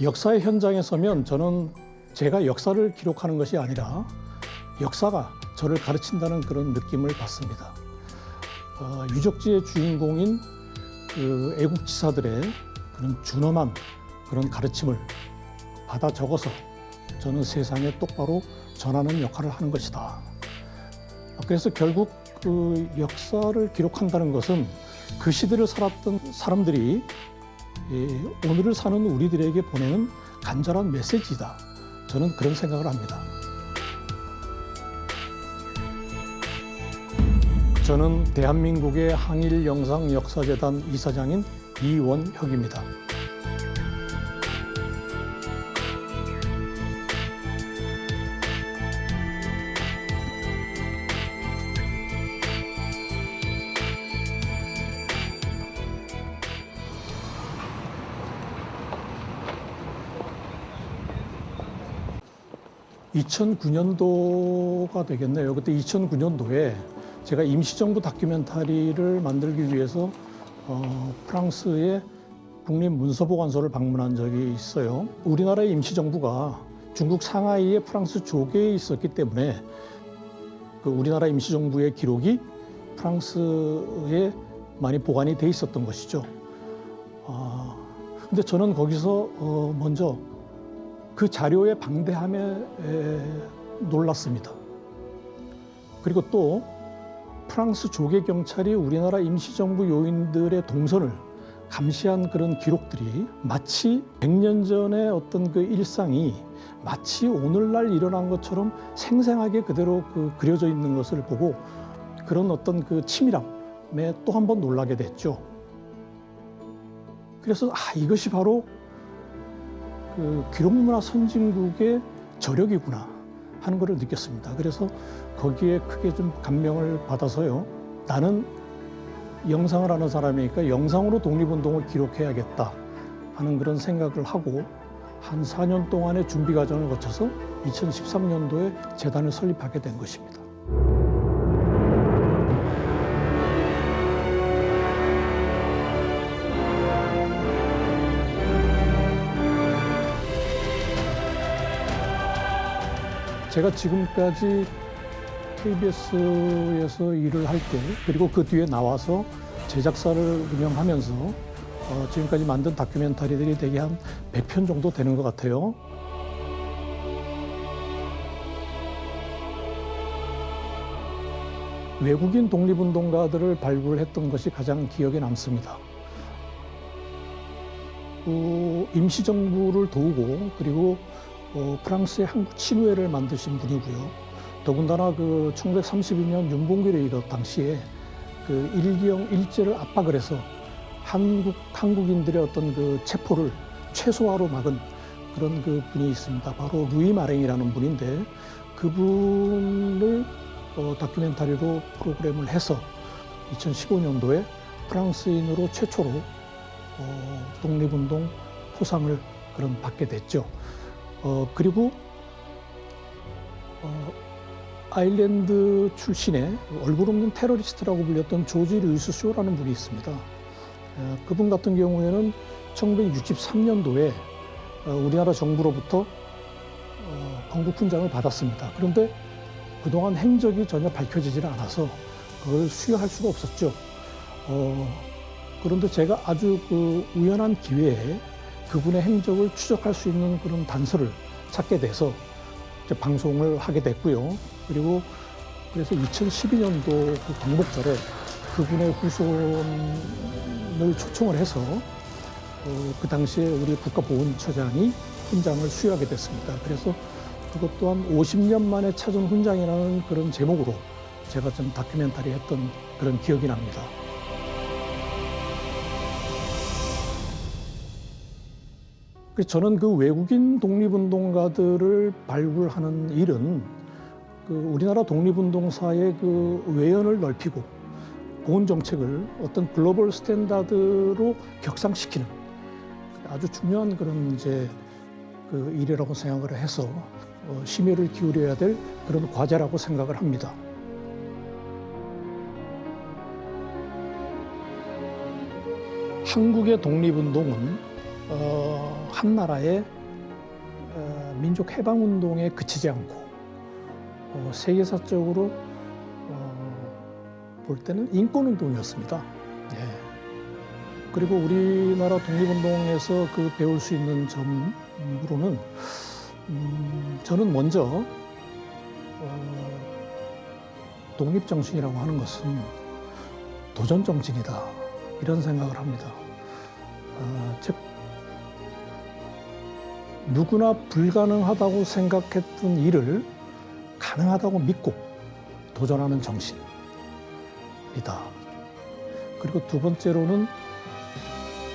역사의 현장에 서면 저는 제가 역사를 기록하는 것이 아니라 역사가 저를 가르친다는 그런 느낌을 받습니다. 유적지의 주인공인 그 애국지사들의 그런 준엄한 그런 가르침을 받아 적어서 저는 세상에 똑바로 전하는 역할을 하는 것이다. 그래서 결국 그 역사를 기록한다는 것은 그 시대를 살았던 사람들이 오늘을 사는 우리들에게 보내는 간절한 메시지다. 저는 그런 생각을 합니다. 저는 대한민국의 항일영상역사재단 이사장인 이원혁입니다. (2009년도가) 되겠네요. 그때 2009년도에 제가 임시정부 다큐멘터리를 만들기 위해서 프랑스의 국립문서보관소를 방문한 적이 있어요. 우리나라의 임시정부가 중국 상하이에 프랑스 조계에 있었기 때문에 그 우리나라 임시정부의 기록이 프랑스에 많이 보관이 돼 있었던 것이죠. 근데 저는 거기서 먼저 그 자료의 방대함에 놀랐습니다. 그리고 또 프랑스 조계 경찰이 우리나라 임시정부 요인들의 동선을 감시한 그런 기록들이 마치 100년 전의 어떤 그 일상이 마치 오늘날 일어난 것처럼 생생하게 그대로 그려져 있는 것을 보고 그런 어떤 그 치밀함에 또 한 번 놀라게 됐죠. 그래서 이것이 바로 그 기록문화 선진국의 저력이구나 하는 것을 느꼈습니다. 그래서 거기에 크게 좀 감명을 받아서요. 나는 영상을 하는 사람이니까 영상으로 독립운동을 기록해야겠다 하는 그런 생각을 하고 한 4년 동안의 준비 과정을 거쳐서 2013년도에 재단을 설립하게 된 것입니다. 제가 지금까지 KBS에서 일을 할 때 그리고 그 뒤에 나와서 제작사를 운영하면서 지금까지 만든 다큐멘터리들이 대개 한 100편 정도 되는 것 같아요. 외국인 독립운동가들을 발굴했던 것이 가장 기억에 남습니다. 임시정부를 도우고 그리고 프랑스의 한국 친회를 만드신 분이고요. 더군다나 그 1932년 윤봉길 회의 당시에 그 일기형 일제를 압박을 해서 한국인들의 어떤 그 체포를 최소화로 막은 그런 그 분이 있습니다. 바로 루이 마랭이라는 분인데 그분을 다큐멘터리로 프로그램을 해서 2015년도에 프랑스인으로 최초로 독립운동 포상을 그런 받게 됐죠. 그리고 아일랜드 출신의 얼굴 없는 테러리스트라고 불렸던 조지 루이스 쇼라는 분이 있습니다. 그분 같은 경우에는 1963년도에 우리나라 정부로부터 건국훈장을 받았습니다. 그런데 그동안 행적이 전혀 밝혀지질 않아서 그걸 수여할 수가 없었죠. 그런데 제가 아주 그 우연한 기회에 그분의 행적을 추적할 수 있는 그런 단서를 찾게 돼서 이제 방송을 하게 됐고요. 그리고 그래서 2012년도 그 광복절에 그분의 후손을 초청을 해서 그 당시에 우리 국가보훈처장이 훈장을 수여하게 됐습니다. 그래서 그것 또한 50년 만에 찾은 훈장이라는 그런 제목으로 제가 좀 다큐멘터리 했던 그런 기억이 납니다. 저는 그 외국인 독립운동가들을 발굴하는 일은 그 우리나라 독립운동사의 그 외연을 넓히고 보훈 정책을 어떤 글로벌 스탠다드로 격상시키는 아주 중요한 그런 이제 그 일이라고 생각을 해서 심혈을 기울여야 될 그런 과제라고 생각을 합니다. 한국의 독립운동은 한 나라의 민족 해방 운동에 그치지 않고 세계사적으로 볼 때는 인권 운동이었습니다. 예. 그리고 우리나라 독립운동에서 그 배울 수 있는 점으로는 저는 먼저 독립정신이라고 하는 것은 도전정신이다 이런 생각을 합니다. 즉 누구나 불가능하다고 생각했던 일을 가능하다고 믿고 도전하는 정신이다. 그리고 두 번째로는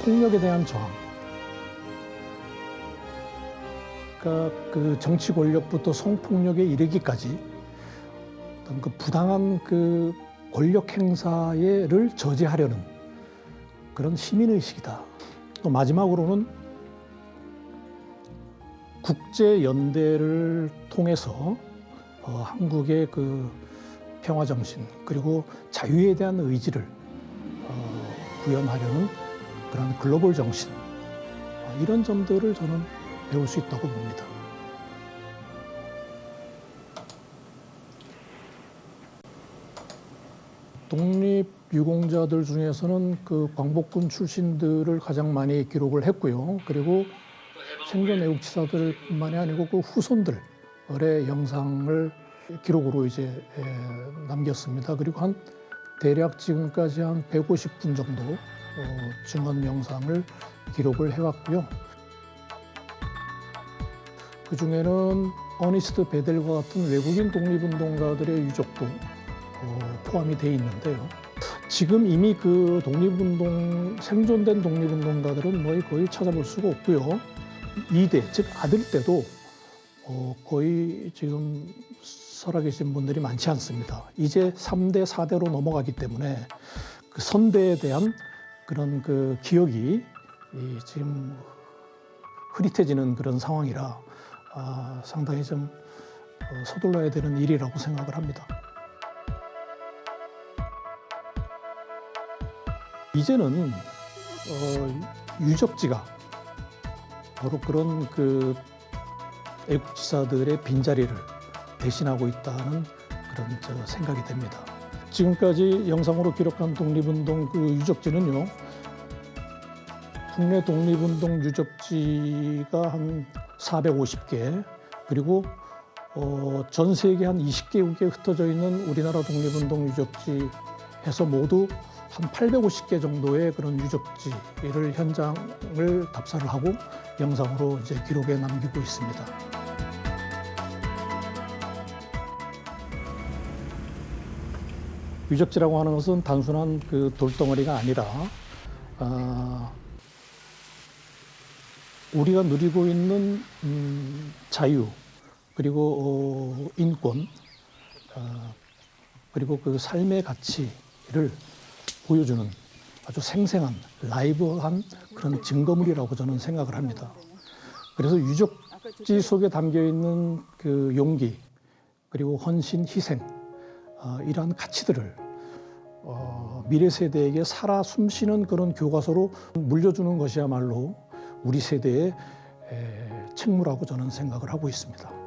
폭력에 대한 저항. 그러니까 그 정치 권력부터 성폭력에 이르기까지 어떤 그 부당한 그 권력 행사를 저지하려는 그런 시민의식이다. 또 마지막으로는 국제연대를 통해서 한국의 그 평화정신 그리고 자유에 대한 의지를 구현하려는 그런 글로벌 정신 이런 점들을 저는 배울 수 있다고 봅니다. 독립유공자들 중에서는 그 광복군 출신들을 가장 많이 기록을 했고요. 그리고 생존 애국지사들뿐만이 아니고 그 후손들의 영상을 기록으로 이제 남겼습니다. 그리고 한 대략 지금까지 한 150분 정도 증언 영상을 기록을 해왔고요. 그 중에는 어니스트 베델과 같은 외국인 독립운동가들의 유적도 포함이 되어 있는데요. 지금 이미 그 생존된 독립운동가들은 거의 찾아볼 수가 없고요. 2대, 즉 아들 때도 거의 지금 살아계신 분들이 많지 않습니다. 이제 3대, 4대로 넘어가기 때문에 그 선대에 대한 그런 그 기억이 지금 흐릿해지는 그런 상황이라 상당히 좀 서둘러야 되는 일이라고 생각을 합니다. 이제는 유적지가 바로 그런 그 애국지사들의 빈자리를 대신하고 있다는 그런 생각이 됩니다. 지금까지 영상으로 기록한 독립운동 그 유적지는요, 국내 독립운동 유적지가 한 450개, 그리고 전 세계 한 20개국에 흩어져 있는 우리나라 독립운동 유적지 해서 모두 한 850개 정도의 그런 유적지를 현장을 답사를 하고 영상으로 이제 기록에 남기고 있습니다. 유적지라고 하는 것은 단순한 그 돌덩어리가 아니라 우리가 누리고 있는 자유 그리고 인권 그리고 그 삶의 가치를 보여주는 아주 생생한 라이브한 그런 증거물이라고 저는 생각을 합니다. 그래서 유적지 속에 담겨 있는 그 용기 그리고 헌신, 희생 이러한 가치들을 미래 세대에게 살아 숨쉬는 그런 교과서로 물려주는 것이야말로 우리 세대의 책무라고 저는 생각을 하고 있습니다.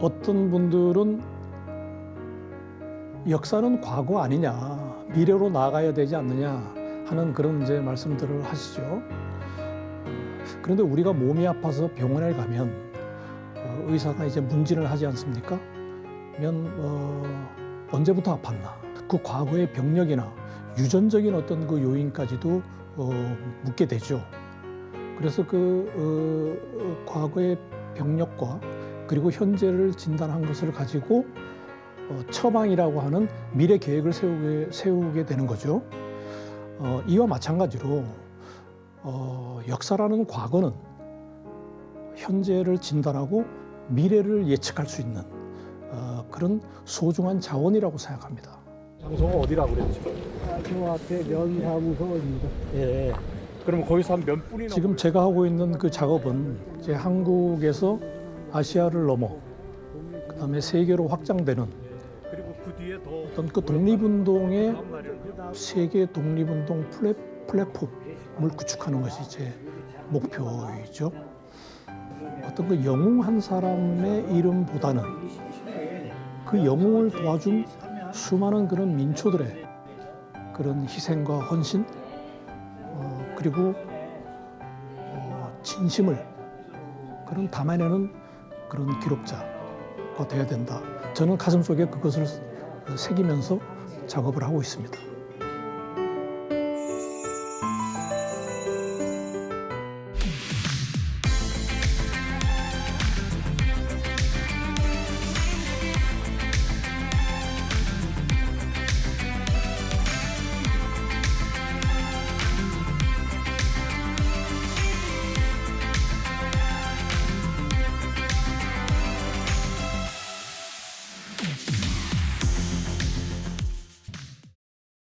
어떤 분들은 역사는 과거 아니냐, 미래로 나아가야 되지 않느냐 하는 그런 이제 말씀들을 하시죠. 그런데 우리가 몸이 아파서 병원에 가면 의사가 이제 문진을 하지 않습니까? 언제부터 아팠나? 그 과거의 병력이나 유전적인 어떤 그 요인까지도 묻게 되죠. 그래서 그 과거의 병력과 그리고 현재를 진단한 것을 가지고 처방이라고 하는 미래 계획을 세우게 되는 거죠. 이와 마찬가지로 역사라는 과거는 현재를 진단하고 미래를 예측할 수 있는 그런 소중한 자원이라고 생각합니다. 장소가 어디라고 그랬죠? 저 앞에 면사무소입니다. 예. 그럼 거기서 한 몇 분이나 지금 제가 하고 있는 그 작업은 이제 한국에서 아시아를 넘어 그다음에 세계로 확장되는 그리고 그 뒤에 더 어떤 그 독립운동의 다음 날에는 세계 독립운동 플랫폼을 구축하는 것이 제 목표이죠. 어떤 그 영웅 한 사람의 이름보다는 그 영웅을 도와준 수많은 그런 민초들의 그런 희생과 헌신, 그리고 진심을 그런 담아내는 그런 기록자가 돼야 된다. 저는 가슴속에 그것을 새기면서 작업을 하고 있습니다.